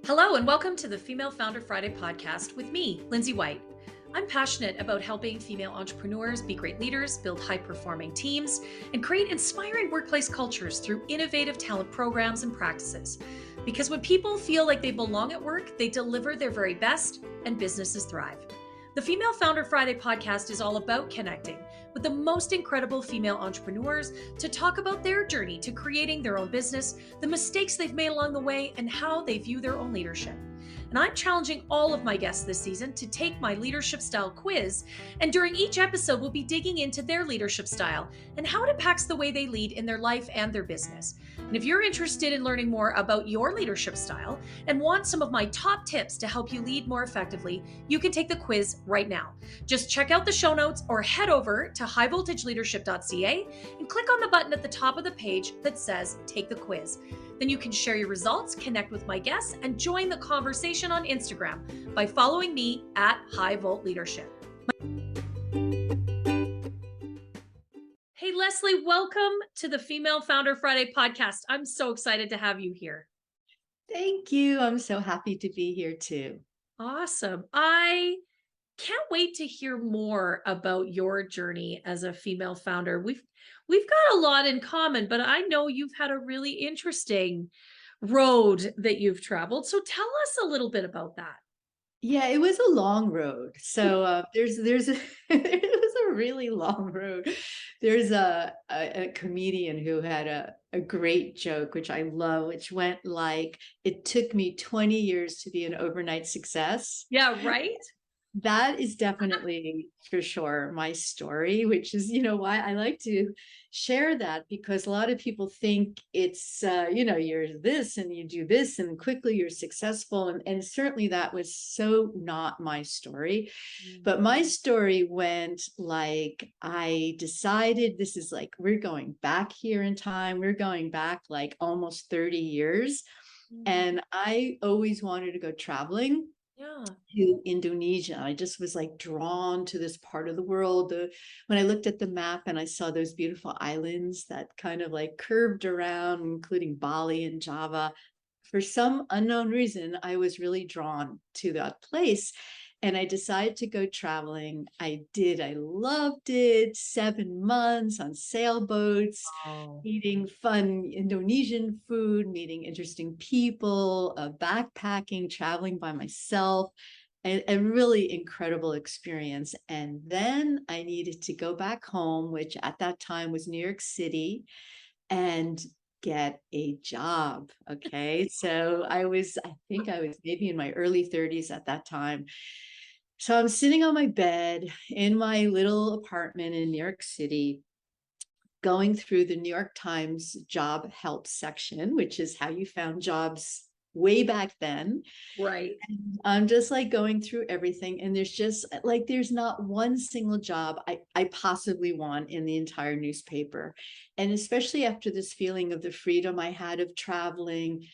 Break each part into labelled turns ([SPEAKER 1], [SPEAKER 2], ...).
[SPEAKER 1] Hello, and welcome to the Female Founder Friday podcast with me, Lindsay White. I'm passionate about helping female entrepreneurs be great leaders, build high-performing teams, and create inspiring workplace cultures through innovative talent programs and practices. Because when people feel like they belong at work, they deliver their very best and businesses thrive. The Female Founder Friday podcast is all about connecting with the most incredible female entrepreneurs to talk about their journey to creating their own business, the mistakes they've made along the way, and how they view their own leadership. And I'm challenging all of my guests this season to take my leadership style quiz. And during each episode, we'll be digging into their leadership style and how it impacts the way they lead in their life and their business. And if you're interested in learning more about your leadership style and want some of my top tips to help you lead more effectively, you can take the quiz right now. Just check out the show notes or head over to highvoltageleadership.ca and click on the button at the top of the page that says Take the Quiz. Then you can share your results, connect with my guests, and join the conversation on Instagram by following me at highvoltleadership. Hey, Leslie, welcome to the Female Founder Friday podcast. I'm so excited to have you here.
[SPEAKER 2] Thank you. I'm so happy to be here too.
[SPEAKER 1] Awesome. I can't wait to hear more about your journey as a female founder. We've got a lot in common, but I know you've had a really interesting road that you've traveled. So tell us a little bit about that.
[SPEAKER 2] Yeah, it was a long road. So there's a, it was a really long road. There's a comedian who had a great joke, which I love, which went like, it took me 20 years to be an overnight success.
[SPEAKER 1] Yeah, right?
[SPEAKER 2] That is definitely for sure my story, which is, why I like to share that, because a lot of people think it's, you're this and you do this and quickly you're successful. And certainly that was so not my story. But my story went like, I decided this is like, we're going back here in time. We're going back like almost 30 years. And I always wanted to go traveling. To Indonesia. I just was like drawn to this part of the world. When I looked at the map and I saw those beautiful islands that kind of like curved around, including Bali and Java, for some unknown reason, I was really drawn to that place. And I decided to go traveling. I did. I loved it. 7 months on sailboats, eating fun Indonesian food, meeting interesting people, backpacking, traveling by myself. A really incredible experience. And then I needed to go back home, which at that time was New York City, and get a job. Okay. So I think I was maybe in my early 30s at that time. So I'm sitting on my bed in my little apartment in New York City, going through the New York Times job help section, which is how you found jobs way back then.
[SPEAKER 1] Right.
[SPEAKER 2] And I'm just like going through everything. And there's just like, there's not one single job I possibly want in the entire newspaper. And especially after this feeling of the freedom I had of traveling.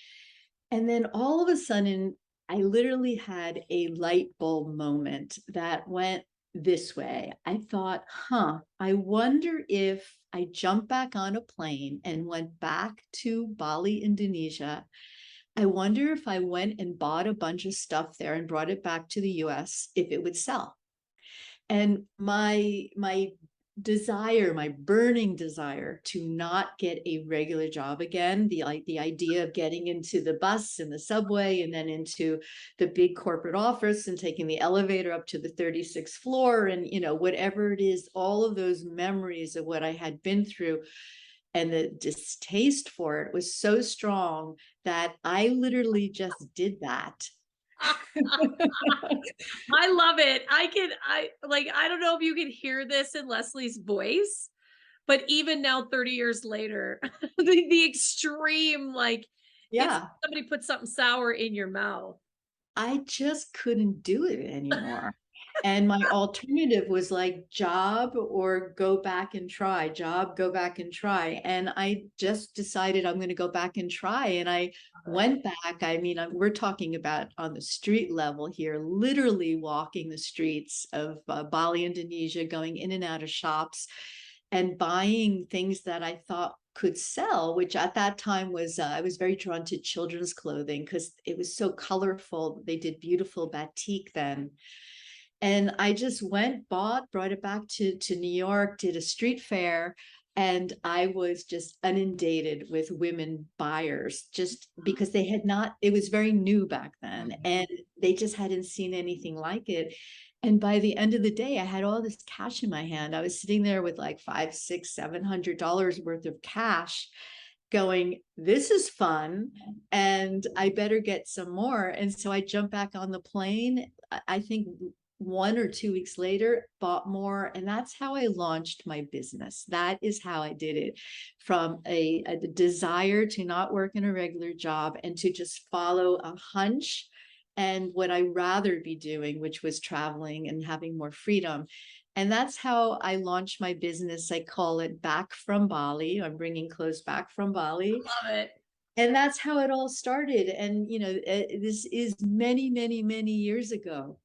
[SPEAKER 2] And then all of a sudden, I literally had a light bulb moment that went this way. I thought, I wonder if I jumped back on a plane and went back to Bali, Indonesia. I wonder if I went and bought a bunch of stuff there and brought it back to the US, if it would sell. And my desire, my burning desire to not get a regular job again, the idea of getting into the bus and the subway and then into the big corporate office and taking the elevator up to the 36th floor and, whatever it is, all of those memories of what I had been through. And the distaste for it was so strong that I literally just did that.
[SPEAKER 1] I love it. I don't know if you can hear this in Leslie's voice, but even now, 30 years later, the extreme, somebody put something sour in your mouth.
[SPEAKER 2] I just couldn't do it anymore. And my alternative was like job or go back and try, job, go back and try. And I just decided I'm going to go back and try. And I went back. I mean, we're talking about on the street level here, literally walking the streets of Bali, Indonesia, going in and out of shops and buying things that I thought could sell, which at that time was, I was very drawn to children's clothing because it was so colorful. They did beautiful batik then. And I just went, brought it back to New York, did a street fair, and I was just inundated with women buyers just because they had not, it was very new back then, and they just hadn't seen anything like it. And by the end of the day, I had all this cash in my hand. I was sitting there with like $500, $600, $700 worth of cash going, this is fun, and I better get some more. And so I jumped back on the plane. I think 1 or 2 weeks later, bought more. And that's how I launched my business. That is how I did it, from a desire to not work in a regular job and to just follow a hunch and what I rather be doing, which was traveling and having more freedom. And that's how I launched my business. I call it Back from Bali. I'm bringing clothes back from Bali.
[SPEAKER 1] Love it.
[SPEAKER 2] And that's how it all started. And, you know, this is many, many, many years ago.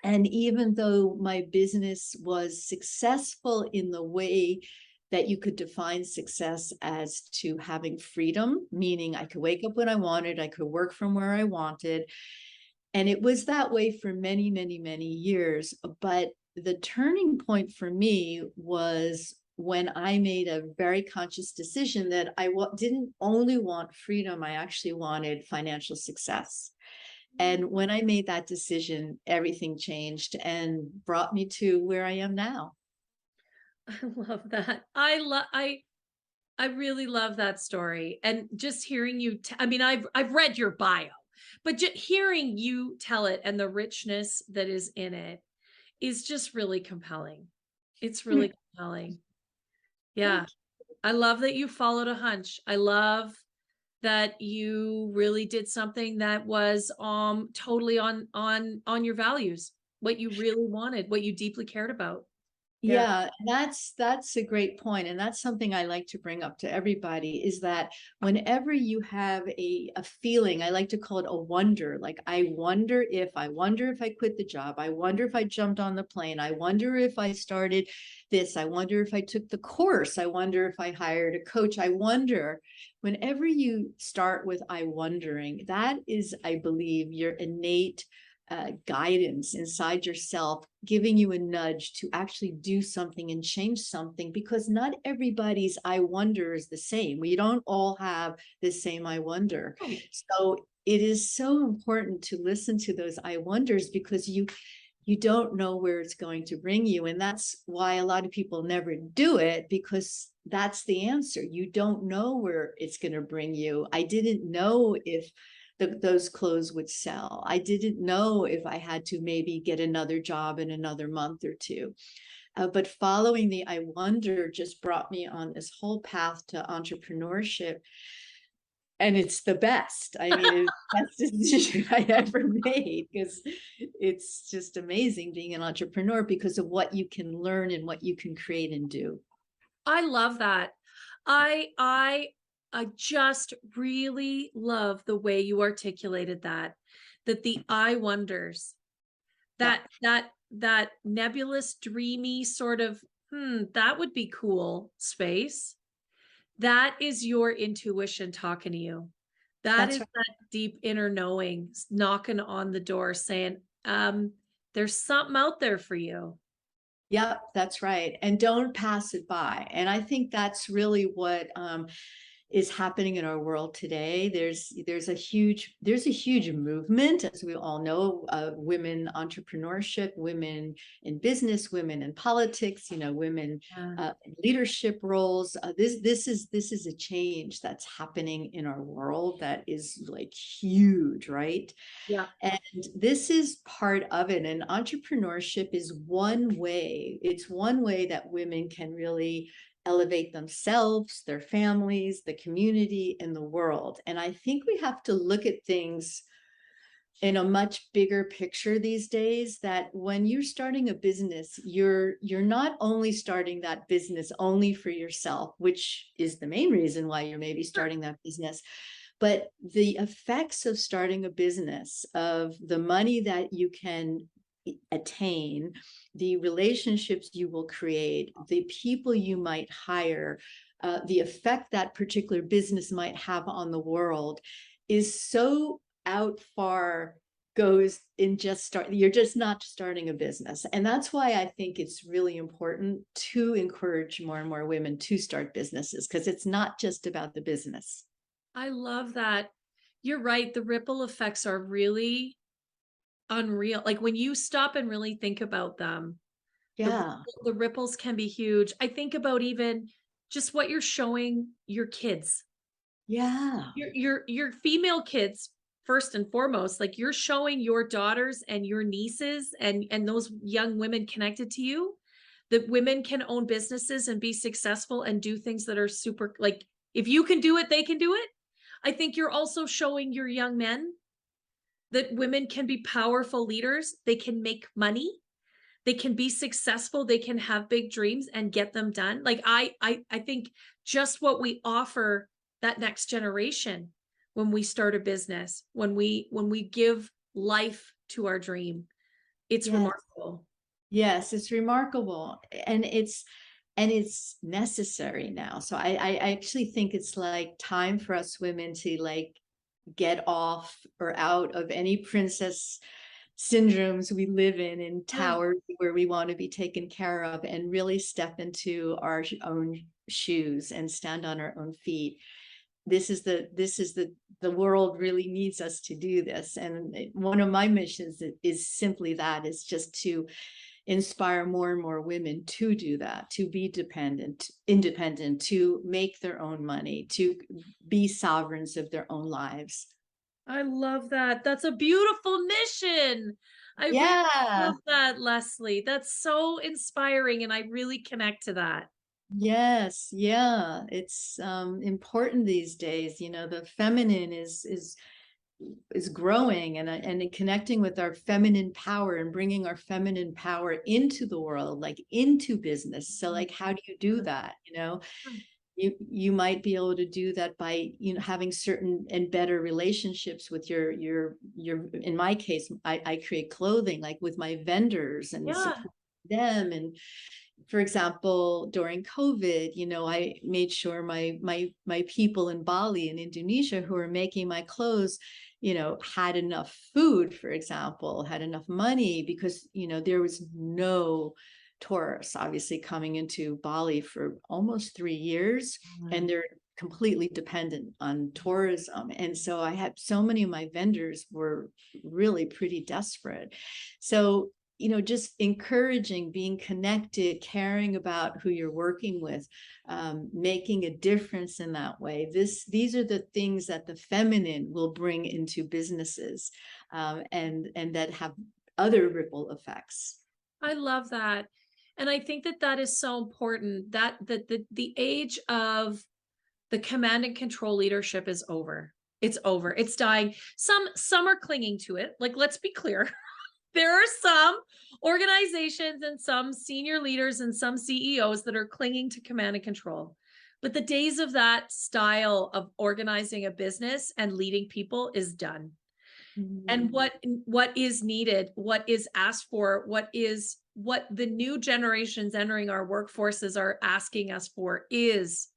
[SPEAKER 2] And even though my business was successful in the way that you could define success as to having freedom, meaning I could wake up when I wanted, I could work from where I wanted. And it was that way for many, many, many years. But the turning point for me was when I made a very conscious decision that I didn't only want freedom, I actually wanted financial success. And when I made that decision, everything changed and brought me to where I am now.
[SPEAKER 1] I love that. I really love that story. And just hearing you, I mean, I've read your bio, but just hearing you tell it and the richness that is in it is just really compelling. It's really compelling. Yeah. I love that you followed a hunch. I love that you really did something that was totally on your values, what you really wanted, what you deeply cared about.
[SPEAKER 2] Yeah, that's a great point. And that's something I like to bring up to everybody, is that whenever you have a feeling, I like to call it a wonder, like I wonder if I quit the job, I wonder if I jumped on the plane, I wonder if I started this, I wonder if I took the course, I wonder if I hired a coach, I wonder. Whenever you start with I wondering, that is, I believe, your innate guidance inside yourself, giving you a nudge to actually do something and change something, because not everybody's I wonder is the same. We don't all have the same I wonder. So it is so important to listen to those I wonders, because you don't know where it's going to bring you. And that's why a lot of people never do it, because that's the answer. You don't know where it's going to bring you. I didn't know if those clothes would sell. I didn't know if I had to maybe get another job in another month or two. But following the I wonder just brought me on this whole path to entrepreneurship. And it's the best. I mean, it's the best decision I ever made, because it's just amazing being an entrepreneur because of what you can learn and what you can create and do.
[SPEAKER 1] I love that. I just really love the way you articulated that the I wonders, that nebulous, dreamy sort of, that would be cool space. That is your intuition talking to you. That's right. That deep inner knowing knocking on the door saying, there's something out there for you.
[SPEAKER 2] Yep, that's right. And don't pass it by. And I think that's really what is happening in our world today. There's a huge movement, as we all know, of women entrepreneurship, women in business, women in politics, women in leadership roles. This is a change that's happening in our world that is like huge, right?
[SPEAKER 1] Yeah.
[SPEAKER 2] And this is part of it. And entrepreneurship is one way. It's one way that women can really elevate themselves, their families, the community, and the world. And I think we have to look at things in a much bigger picture these days, that when you're starting a business, you're not only starting that business only for yourself, which is the main reason why you're maybe starting that business, but the effects of starting a business, of the money that you can attain, the relationships you will create, the people you might hire, the effect that particular business might have on the world is so out far, goes in you're just not starting a business. And that's why I think it's really important to encourage more and more women to start businesses, because it's not just about the business.
[SPEAKER 1] I love that. You're right. The ripple effects are really unreal. Like when you stop and really think about them,
[SPEAKER 2] Yeah.
[SPEAKER 1] the ripples can be huge. I think about even just what you're showing your kids,
[SPEAKER 2] Yeah.
[SPEAKER 1] your female kids first and foremost. Like you're showing your daughters and your nieces and those young women connected to you that women can own businesses and be successful and do things that are super, like if you can do it, they can do it. I think you're also showing your young men that women can be powerful leaders, they can make money, they can be successful, they can have big dreams and get them done. Like I think just what we offer that next generation when we start a business, when we give life to our dream, it's
[SPEAKER 2] Yes.
[SPEAKER 1] remarkable.
[SPEAKER 2] Yes, it's remarkable. And it's necessary now. So I actually think it's like time for us women to like get off or out of any princess syndromes we live in towers where we want to be taken care of, and really step into our own shoes and stand on our own feet. The world really needs us to do this. And one of my missions is simply that, is just to inspire more and more women to do that, to be independent, to make their own money, to be sovereigns of their own lives.
[SPEAKER 1] I love that. That's a beautiful mission. I really
[SPEAKER 2] Yeah.
[SPEAKER 1] love that, Leslie. That's so inspiring, and I really connect to that.
[SPEAKER 2] Yes. Yeah. It's important these days. You know, the feminine is growing, and connecting with our feminine power and bringing our feminine power into the world, like into business. So like, how do you do that? You know, you might be able to do that by, you know, having certain and better relationships with your in my case, I create clothing, like with my vendors, and
[SPEAKER 1] Yeah.
[SPEAKER 2] support them. And for example, during COVID, you know, I made sure my people in Bali and Indonesia who are making my clothes, you know, had enough food, for example, had enough money, because, you know, there was no tourists obviously coming into Bali for almost 3 years, and they're completely dependent on tourism. And so I had so many of my vendors were really pretty desperate. So, you know, just encouraging, being connected, caring about who you're working with, making a difference in that way. These are the things that the feminine will bring into businesses, and that have other ripple effects.
[SPEAKER 1] I love that. And I think that that is so important, that the age of the command and control leadership is over. It's over. It's dying. Some are clinging to it. Like, let's be clear. There are some organizations and some senior leaders and some CEOs that are clinging to command and control. But the days of that style of organizing a business and leading people is done. And what is needed, what is asked for, what the new generations entering our workforces are asking us for is,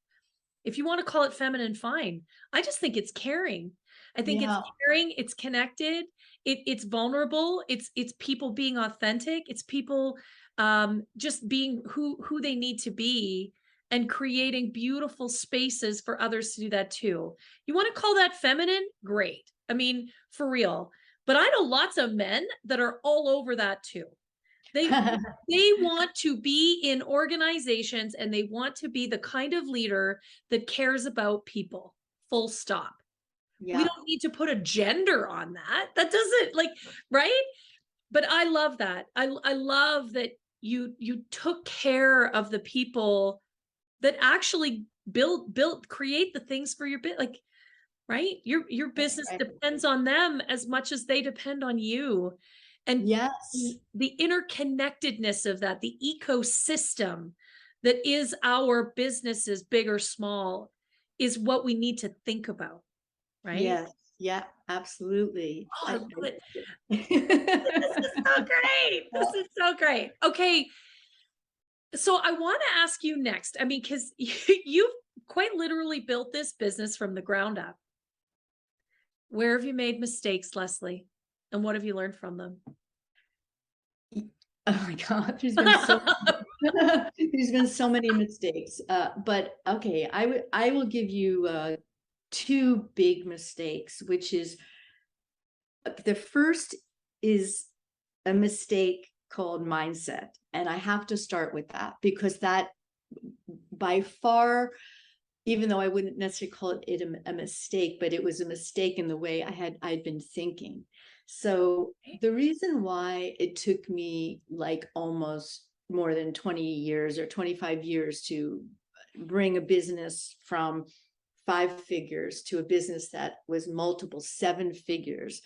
[SPEAKER 1] if you want to call it feminine, fine. I just think it's caring. I think it's caring, it's connected, it's vulnerable, it's people being authentic, it's people just being who they need to be, and creating beautiful spaces for others to do that too. You want to call that feminine? Great. I mean, for real. But I know lots of men that are all over that too. They want to be in organizations, and they want to be the kind of leader that cares about people. Full stop.
[SPEAKER 2] Yeah.
[SPEAKER 1] We don't need to put a gender on that. That doesn't, like, right? But I love that. I love that you took care of the people that actually create the things for your bit, like, right? Your business depends on them as much as they depend on you. And
[SPEAKER 2] yes,
[SPEAKER 1] the interconnectedness of that, the ecosystem that is our businesses, big or small, is what we need to think about, right?
[SPEAKER 2] yes, yeah, absolutely.
[SPEAKER 1] Oh, I love it. This is so great. This is so great. Okay. So I want to ask you next. I mean, because quite literally built this business from the ground up. Where have you made mistakes, Leslie? And what have you learned from them?
[SPEAKER 2] Oh my God, there's been so many mistakes. But okay, I will give you two big mistakes, which is the first is a mistake called mindset. And I have to start with that because that by far, even though I wouldn't necessarily call it a mistake, but it was a mistake in the way I'd been thinking. So the reason why it took me like almost more than 20 years or 25 years to bring a business from 5 figures to a business that was multiple 7 figures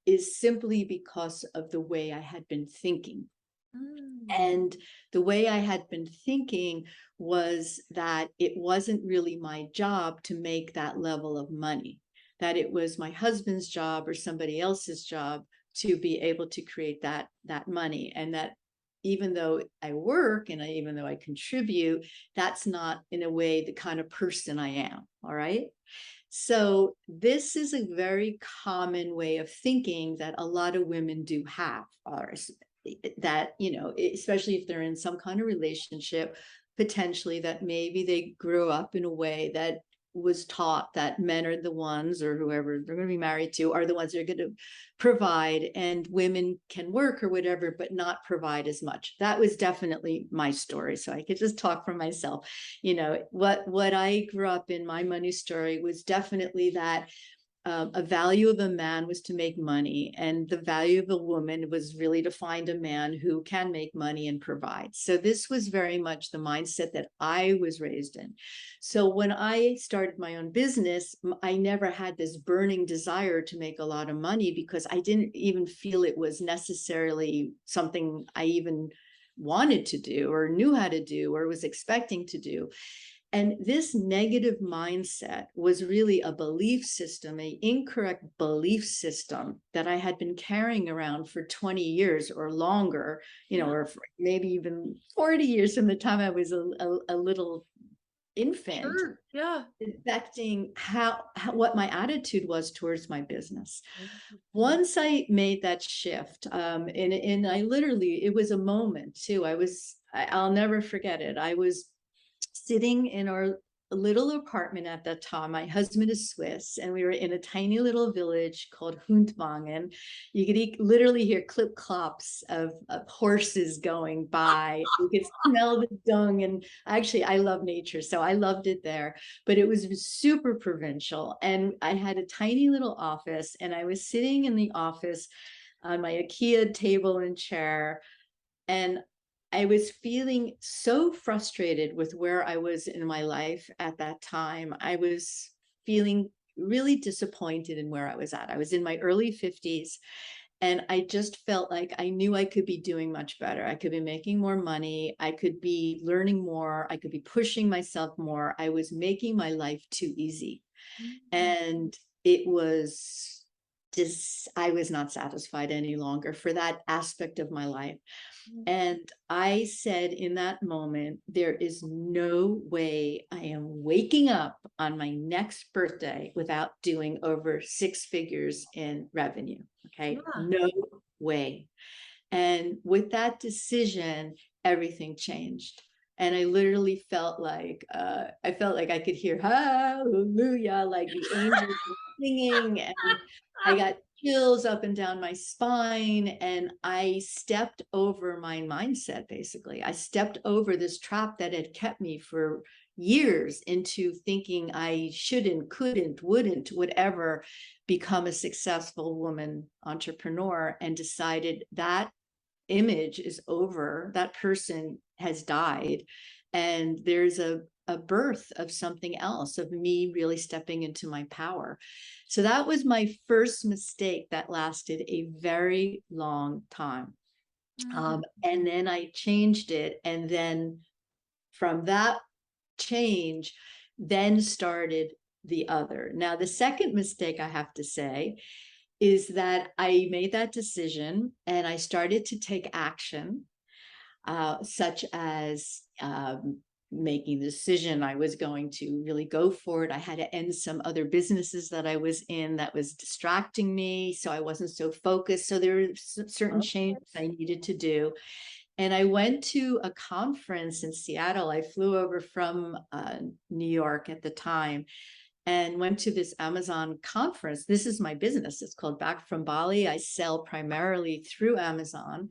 [SPEAKER 2] is simply because of the way I had been thinking. And the way I had been thinking was that it wasn't really my job to make that level of money, that it was my husband's job or somebody else's job to be able to create that money. And that even though I work and even though I contribute, that's not in a way the kind of person I am. All right. So this is a very common way of thinking that a lot of women do have, or that, especially if they're in some kind of relationship, potentially that maybe they grew up in a way that was taught that men are the ones, or whoever they're going to be married to, are the ones that are going to provide, and women can work or whatever, but not provide as much. That was definitely my story. So I could just talk for myself. What I grew up in, my money story was definitely that a value of a man was to make money, and the value of a woman was really to find a man who can make money and provide. So this was very much the mindset that I was raised in. So when I started my own business, I never had this burning desire to make a lot of money because I didn't even feel it was necessarily something I even wanted to do or knew how to do or was expecting to do. And this negative mindset was really a belief system, an incorrect belief system that I had been carrying around for 20 years or longer, or maybe even 40 years from the time I was a little infant.
[SPEAKER 1] Sure. Yeah.
[SPEAKER 2] Affecting what my attitude was towards my business. Once I made that shift, and I literally, it was a moment too. I'll never forget it. I was sitting in our little apartment at that time. My husband is Swiss, and we were in a tiny little village called Huntwangen. You could literally hear clip clops of horses going by. You could smell the dung. And actually, I love nature, so I loved it there. But it was super provincial. And I had a tiny little office, and I was sitting in the office on my IKEA table and chair. And I was feeling so frustrated with where I was in my life at that time. I was feeling really disappointed in where I was at. I was in my early 50s, and I just felt like I knew I could be doing much better. I could be making more money. I could be learning more. I could be pushing myself more. I was making my life too easy. And it was just, I was not satisfied any longer for that aspect of my life. And I said in that moment, there is no way I am waking up on my next birthday without doing over 6 figures in revenue. Okay. No way. And with that decision, everything changed. And I literally felt like I could hear hallelujah, like the angels were singing, and I got chills up and down my spine. And I stepped over my mindset. Basically, I stepped over this trap that had kept me for years into thinking I shouldn't, couldn't, wouldn't, whatever, become a successful woman entrepreneur, and decided that image is over. That person has died, and there's a birth of something else, of me really stepping into my power. So that was my first mistake that lasted a very long time. And then I changed it. And then from that change, then started the other. Now, the second mistake I have to say is that I made that decision and I started to take action, such as making the decision I was going to really go for it. I had to end some other businesses that I was in that was distracting me, so I wasn't so focused. So there were certain changes I needed to do. And I went to a conference in Seattle. I flew over from New York at the time and went to this Amazon conference. This is my business. It's called Back from Bali. I sell primarily through Amazon.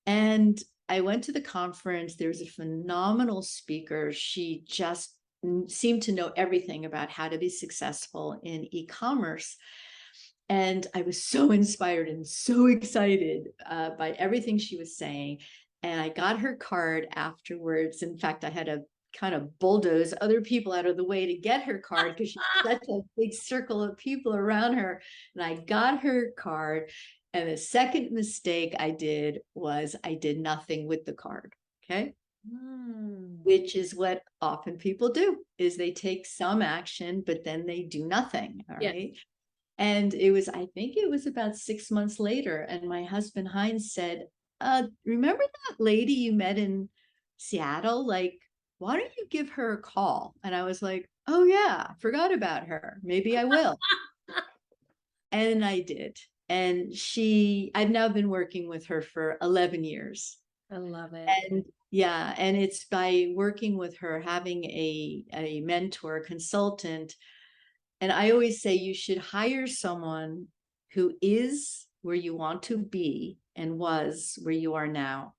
[SPEAKER 2] And I went to the conference. There was a phenomenal speaker. She just seemed to know everything about how to be successful in e-commerce. And I was so inspired and so excited by everything she was saying. And I got her card afterwards. In fact, I had to kind of bulldoze other people out of the way to get her card because she's such a big circle of people around her. And I got her card. And the second mistake I did was I did nothing with the card. Okay. Which is what often people do, is they take some action, but then they do nothing. All right. And it was, I think it was about 6 months later. And my husband, Heinz, said, remember that lady you met in Seattle? Like, why don't you give her a call? And I was like, oh yeah, forgot about her. Maybe I will. And I did. And I've now been working with her for 11 years.
[SPEAKER 1] I love it.
[SPEAKER 2] And yeah, and it's by working with her, having a mentor, consultant. And I always say you should hire someone who is where you want to be and was where you are now,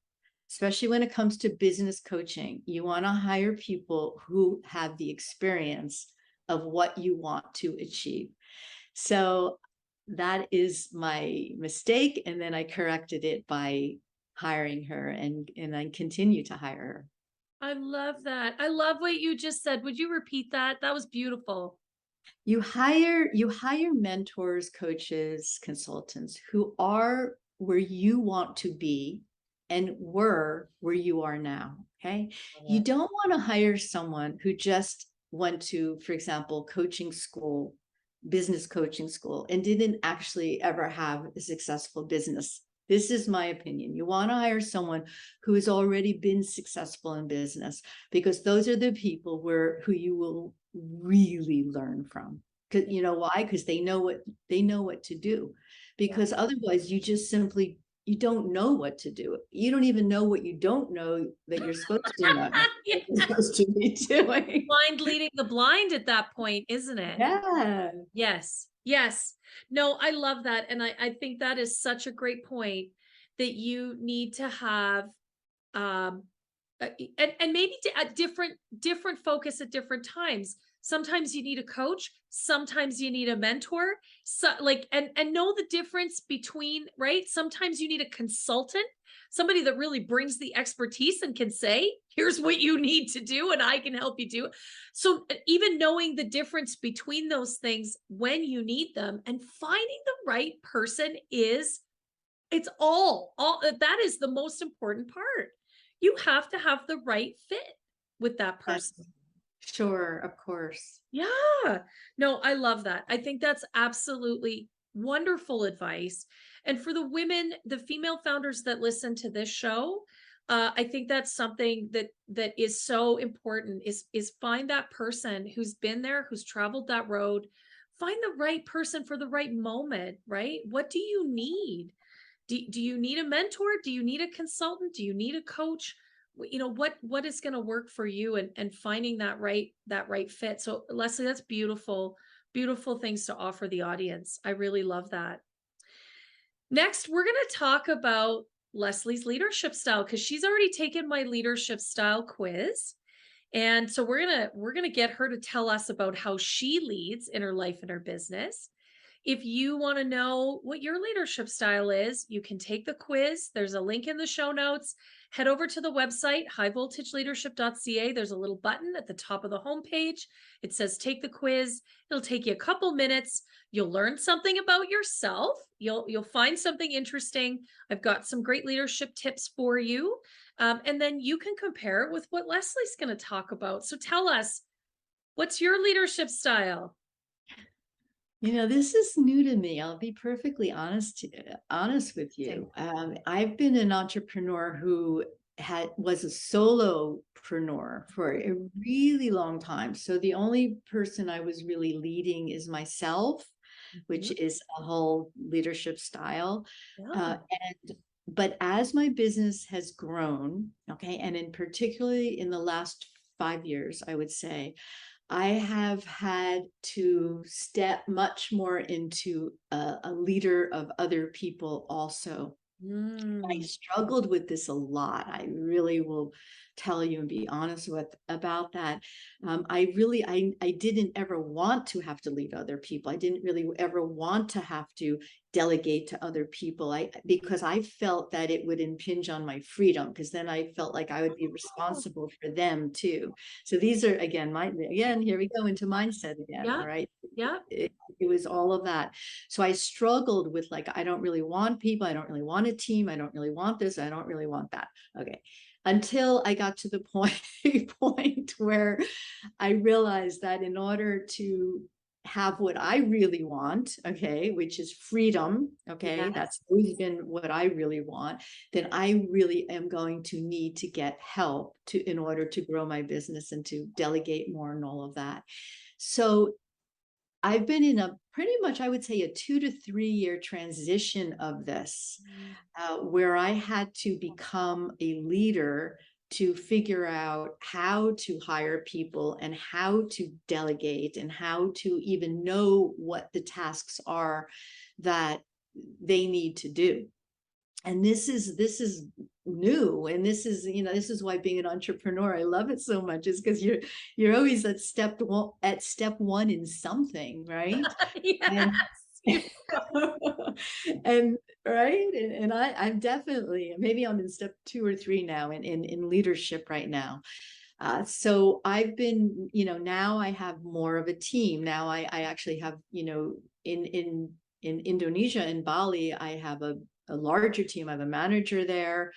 [SPEAKER 2] especially when it comes to business coaching. You want to hire people who have the experience of what you want to achieve. So that is my mistake. And then I corrected it by hiring her, and I continue to hire her.
[SPEAKER 1] I love that. I love what you just said. Would you repeat that? That was beautiful.
[SPEAKER 2] You hire mentors, coaches, consultants who are where you want to be and were where you are now. Okay. You don't want to hire someone who just went to, for example, coaching school, business coaching school, and didn't actually ever have a successful business. This is my opinion. You want to hire someone who has already been successful in business, because those are the people who you will really learn from. Because you know why? Because they know what to do. Because otherwise you just simply, you don't know what to do. You don't even know what you don't know that you're supposed to know.
[SPEAKER 1] Yeah.
[SPEAKER 2] You're supposed to be doing.
[SPEAKER 1] Blind leading the blind at that point, isn't it?
[SPEAKER 2] Yeah.
[SPEAKER 1] Yes. Yes. No, I love that. And I think that is such a great point, that you need to have and maybe a different focus at different times. Sometimes you need a coach, sometimes you need a mentor. So and know the difference between, right? Sometimes you need a consultant, somebody that really brings the expertise and can say, here's what you need to do, and I can help you do it. So even knowing the difference between those things when you need them, and finding the right person it's all that is the most important part. You have to have the right fit with that person.
[SPEAKER 2] Sure, of course.
[SPEAKER 1] Yeah. No, I love that. I think that's absolutely wonderful advice. And for the women, the female founders that listen to this show, I think that's something that is so important, is find that person who's been there, who's traveled that road. Find the right person for the right moment, right? What do you need? Do you need a mentor? Do you need a consultant? Do you need a coach? You know, what is going to work for you, and finding that right fit. So Leslie, that's beautiful things to offer the audience. I really love that. Next, we're going to talk about Leslie's leadership style, because she's already taken my leadership style quiz. And so we're going to get her to tell us about how she leads in her life and her business. If you want to know what your leadership style is, you can take the quiz. There's a link in the show notes. Head over to the website, highvoltageleadership.ca. There's a little button at the top of the homepage. It says take the quiz. It'll take you a couple minutes. You'll learn something about yourself. You'll find something interesting. I've got some great leadership tips for you. And then you can compare it with what Leslie's going to talk about. So tell us, what's your leadership style?
[SPEAKER 2] You know, this is new to me. I'll be perfectly honest with you. I've been an entrepreneur who was a solopreneur for a really long time. So the only person I was really leading is myself, which is a whole leadership style.
[SPEAKER 1] Yeah.
[SPEAKER 2] But as my business has grown, okay, and in particularly in the last 5 years, I would say, I have had to step much more into a leader of other people also. I struggled with this a lot. I really will tell you and be honest with about that. I didn't ever want to have to lead other people. I didn't really ever want to have to delegate to other people. Because I felt that it would impinge on my freedom, because then I felt like I would be responsible for them too. So these are again, here we go into mindset again.
[SPEAKER 1] Yeah.
[SPEAKER 2] All right.
[SPEAKER 1] Yeah.
[SPEAKER 2] It was all of that. So I struggled with like, I don't really want people. I don't really want a team. I don't really want this. I don't really want that. Okay. Until I got to the point where I realized that in order to have what I really want, okay, which is freedom, okay,
[SPEAKER 1] Yes.
[SPEAKER 2] that's always been what I really want, then I really am going to need to get help in order to grow my business and to delegate more and all of that. So I've been in a pretty much, I would say, a 2 to 3 year transition of this, where I had to become a leader to figure out how to hire people and how to delegate and how to even know what the tasks are that they need to do. And this is new, and this is, this is why being an entrepreneur, I love it so much, is because you're always at step one in something, right?
[SPEAKER 1] Yes.
[SPEAKER 2] And right, and I'm definitely, maybe I'm in step 2 or 3 now in leadership right now. So I've been, now I have more of a team. Now I actually have, in Indonesia, in Bali, I have a larger team. I have a manager there.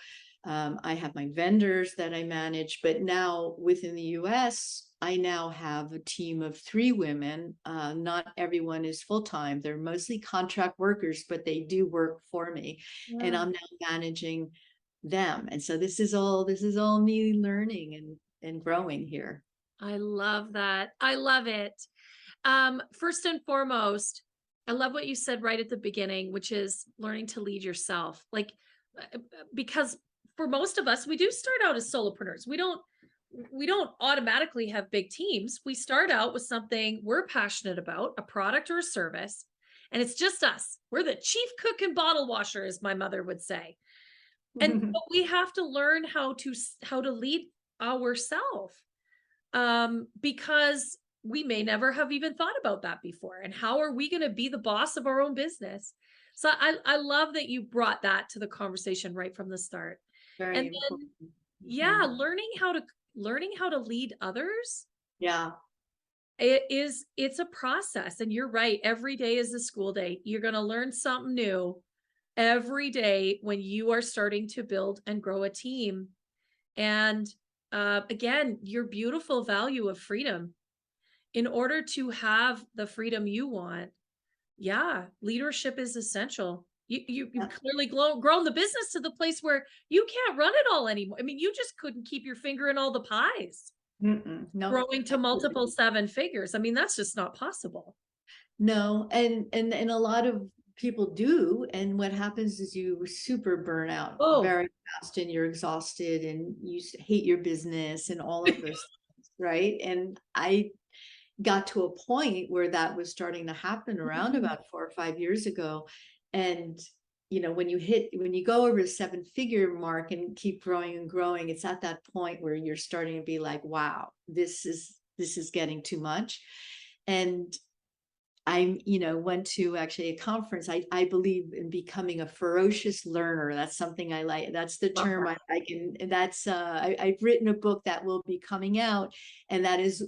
[SPEAKER 2] I have my vendors that I manage, but now within the US, I now have a team of 3 women. Not everyone is full-time. They're mostly contract workers, but they do work for me. And I'm now managing them. And so this is all me learning and growing here.
[SPEAKER 1] I love that. I love it. First and foremost, I love what you said right at the beginning, which is learning to lead yourself. Like, because for most of us, we do start out as solopreneurs. We don't automatically have big teams. We start out with something we're passionate about, a product or a service, and it's just us. We're the chief cook and bottle washer, as my mother would say. And but we have to learn how to lead ourselves, because we may never have even thought about that before. And how are we going to be the boss of our own business? So I love that you brought that to the conversation right from the start.
[SPEAKER 2] Very
[SPEAKER 1] And
[SPEAKER 2] important.
[SPEAKER 1] then, yeah, learning how to lead others.
[SPEAKER 2] Yeah.
[SPEAKER 1] It's a process. And you're right. Every day is a school day. You're going to learn something new every day when you are starting to build and grow a team. And again, your beautiful value of freedom. In order to have the freedom you want, yeah, leadership is essential. You've clearly grown the business to the place where you can't run it all anymore. I mean, you just couldn't keep your finger in all the pies.
[SPEAKER 2] No,
[SPEAKER 1] Growing to multiple 7 figures. I mean, that's just not possible.
[SPEAKER 2] no, and a lot of people do, and what happens is you super burn out very fast, and you're exhausted, and you hate your business, and all of those things, right? And I got to a point where that was starting to happen around about 4 or 5 years ago. And when you go over a 7-figure mark and keep growing and growing, it's at that point where you're starting to be like, wow, this is getting too much. And I, went to actually a conference. I believe in becoming a ferocious learner. That's something I like. That's the term I like. And that's, I've written a book that will be coming out, and that is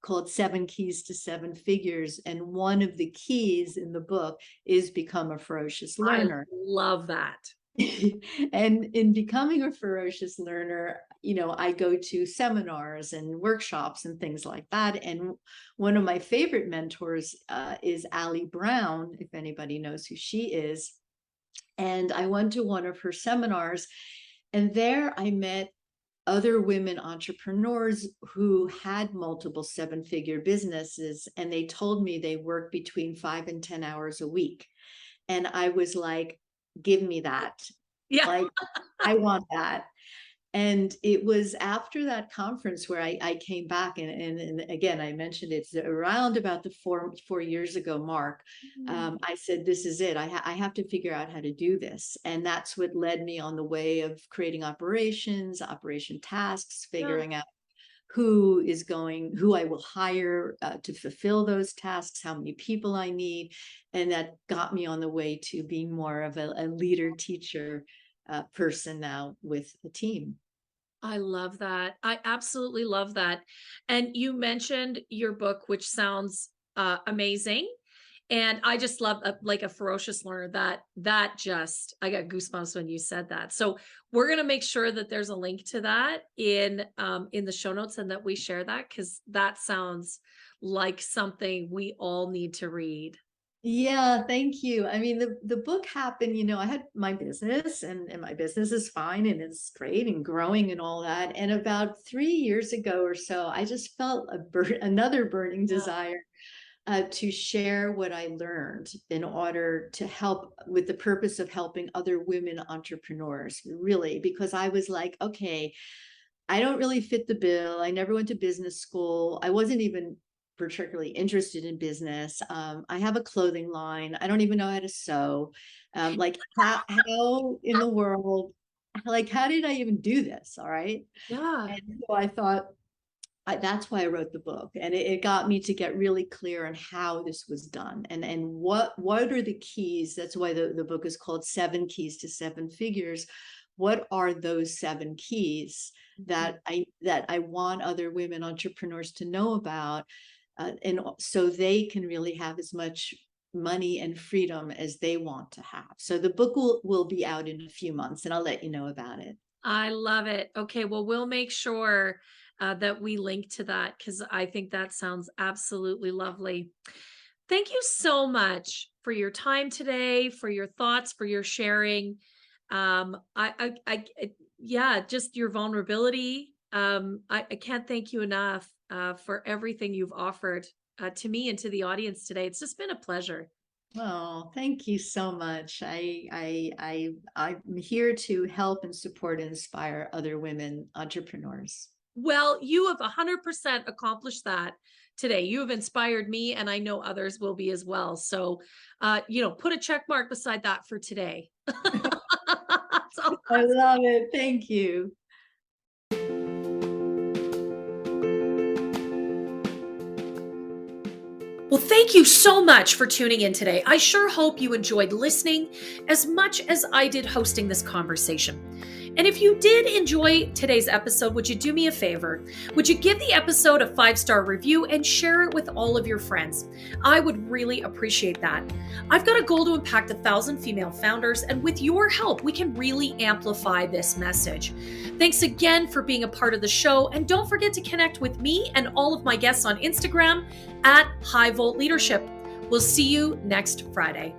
[SPEAKER 2] called 7 Keys to 7 Figures. And one of the keys in the book is become a ferocious learner.
[SPEAKER 1] I love that.
[SPEAKER 2] And in becoming a ferocious learner, I go to seminars and workshops and things like that. And one of my favorite mentors is Ali Brown, if anybody knows who she is. And I went to one of her seminars, And there I met other women entrepreneurs who had multiple seven-figure businesses, and they told me they work between 5 and 10 hours a week. And I was like, give me that.
[SPEAKER 1] Yeah.
[SPEAKER 2] Like, I want that. And it was after that conference where I came back, and again, I mentioned it's around about the four years ago mark. I said, this is it. I have to figure out how to do this. And that's what led me on the way of creating operations, operation tasks, figuring out who I will hire to fulfill those tasks, how many people I need. And that got me on the way to being more of a leader, teacher, person now with a team.
[SPEAKER 1] I love that. I absolutely love that. And you mentioned your book, which sounds amazing. And I just love like a ferocious learner that just, I got goosebumps when you said that. So we're going to make sure that there's a link to that in the show notes, and that we share that, because that sounds like something we all need to read.
[SPEAKER 2] Yeah, thank you. I mean, the book happened, I had my business, and my business is fine and it's great and growing and all that. And about 3 years ago or so, I just felt another burning desire to share what I learned in order to help, with the purpose of helping other women entrepreneurs, really, because I was like, okay, I don't really fit the bill. I never went to business school. I wasn't even particularly interested in business. I have a clothing line. I don't even know how to sew. Like how in the world, like how did I even do this? All right.
[SPEAKER 1] Yeah.
[SPEAKER 2] And so I thought, that's why I wrote the book. And it got me to get really clear on how this was done, and what are the keys. That's why the book is called 7 Keys to 7 Figures. What are those 7 keys that I want other women entrepreneurs to know about, and so they can really have as much money and freedom as they want to have. So the book will be out in a few months, and I'll let you know about it.
[SPEAKER 1] I love it. Okay, well, we'll make sure that we link to that, because I think that sounds absolutely lovely. Thank you so much for your time today, for your thoughts, for your sharing. Yeah, just your vulnerability. I can't thank you enough for everything you've offered to me and to the audience today. It's just been a pleasure.
[SPEAKER 2] Oh, thank you so much. I'm here to help and support and inspire other women entrepreneurs.
[SPEAKER 1] Well, you have 100% accomplished that today. You have inspired me, and I know others will be as well. So, put a check mark beside that for today. So,
[SPEAKER 2] I love it. Thank you.
[SPEAKER 1] well, thank you so much for tuning in today. I sure hope you enjoyed listening as much as I did hosting this conversation. And if you did enjoy today's episode, would you do me a favor? Would you give the episode a 5-star review and share it with all of your friends? I would really appreciate that. I've got a goal to impact 1,000 female founders, and with your help, we can really amplify this message. Thanks again for being a part of the show, and don't forget to connect with me and all of my guests on Instagram at High Volt Leadership. We'll see you next Friday.